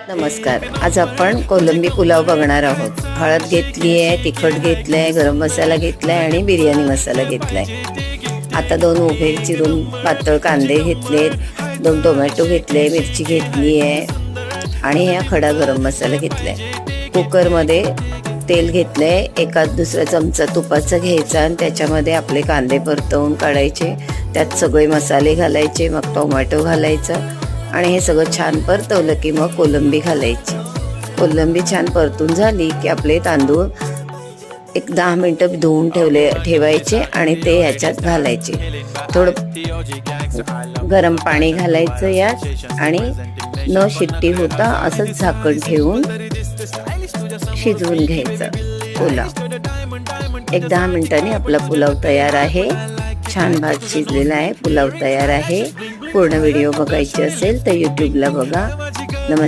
नमस्कार. आज आपण कोलंबी पुलाव बघणार आहोत. हळद घेतली आहे, तिखट घेतलं आहे, गरम मसाला घेतला आहे आणि बिर्याणी मसाला घेतला आहे. आता 2 उभे चिरून पातळ कांदे घेतलेत, 2 टोमॅटो घेतले, मिरची घेतली आहे आणि हा खडा गरम मसाला घेतला आहे. कुकरमध्ये तेल घेतलं आहे, एखाद दुसरा चमचा तुपाचा घ्यायचा आणि त्याच्यामध्ये आपले कांदे परतवून काढायचे. त्यात सगळे मसाले घालायचे, मग टोमॅटो घालायचं आणि हे सगळं छान परतवलं की मग कोलंबी घालायची. कोलंबी छान परतून झाली की आपले तांदूळ एक 10 मिनटं धुवून ठेवायचे आणि ते ह्याच्यात घालायचे. थोडं गरम पाणी घालायचं यात आणि न शिट्टी होता असंच झाकण ठेवून शिजवून घ्यायचं पुलाव. एक 10 मिनिटांनी आपला पुलाव तयार आहे. छान भात शिजलेला आहे, पुलाव तयार आहे. पूर्ण व्हिडिओ बघायची असेल तर यूट्यूबला बघा. नमस्कार.